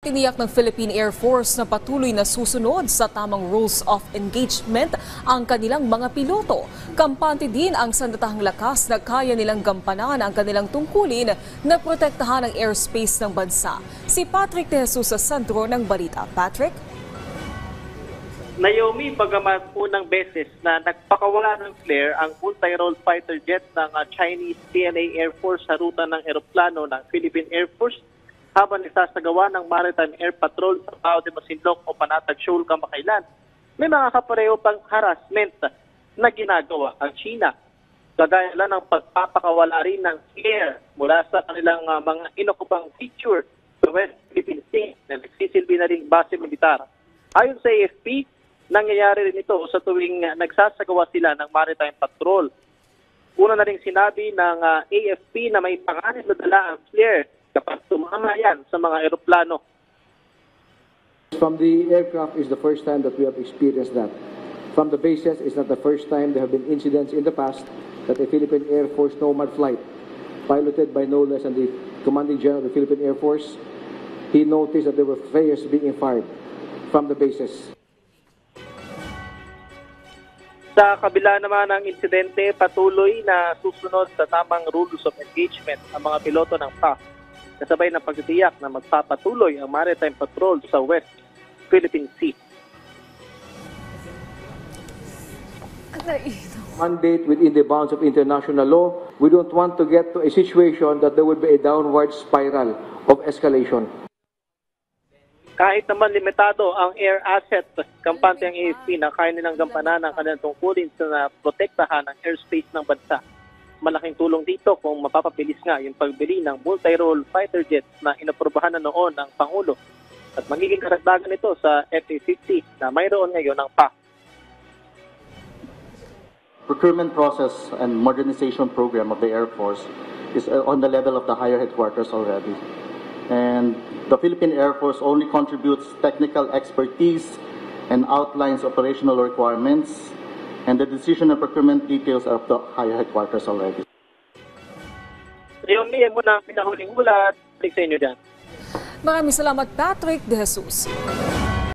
Tiniyak ng Philippine Air Force na patuloy na susunod sa tamang rules of engagement ang kanilang mga piloto. Kampante din ang sandatahang lakas na kaya nilang gampanan ang kanilang tungkulin na protektahan ang airspace ng bansa. Si Patrick De Jesus sa sentro ng balita. Patrick? Naomi, bagaman unang beses na nagpakawala ng flare ang multi-role fighter jet ng Chinese CNA Air Force sa ruta ng eroplano ng Philippine Air Force habang nagsasagawa ng Maritime Air Patrol sa Bao de Masinloc o Panatag Shoal kamakailan. May mga kapareho pang harassment na ginagawa ang China. Kagaya lang ng pagpapakawala rin ng flare mula sa kanilang mga inokupang feature sa West Philippine Sea na nagsisilbi na rin base militar. Ayon sa AFP, nangyayari rin ito sa tuwing nagsasagawa sila ng Maritime Patrol. Una na rin sinabi ng AFP na may panganib na dala ang flare kapag tumama yan sa mga eroplano. From the aircraft is the first time that we have experienced that. From the bases, it's not the first time. There have been incidents in the past that the Philippine Air Force Nomad flight, piloted by no less than the Commanding General of the Philippine Air Force, he noticed that there were flares being fired from the bases. Sa kabila naman ng insidente, patuloy na susunod sa tamang rules of engagement ang mga piloto ng PAF, kasabay ng pagtitiyak na magpapatuloy ang Maritime Patrol sa West Philippine Sea. Mandate within the bounds of international law, we don't want to get to a situation that there would be a downward spiral of escalation. Kahit naman limitado ang air asset, kampante ang AFP na kaya nilang gampanan ang kanilang tungkulin sa protektahan ang airspace ng bansa. Malaking tulong dito kung mapapabilis nga yung pagbili ng multi-role fighter jets na inaprobahan na noon ng Pangulo at magiging karagdagan ito sa FA-50 na mayroon ngayon ng PAF. Procurement process and modernization program of the Air Force is on the level of the higher headquarters already. And the Philippine Air Force only contributes technical expertise and outlines operational requirements, and the decision and procurement details are of the higher headquarters already. Yung yan muna ang pinahuling ulat. Balik sa inyo dyan. Maraming salamat, Patrick De Jesus.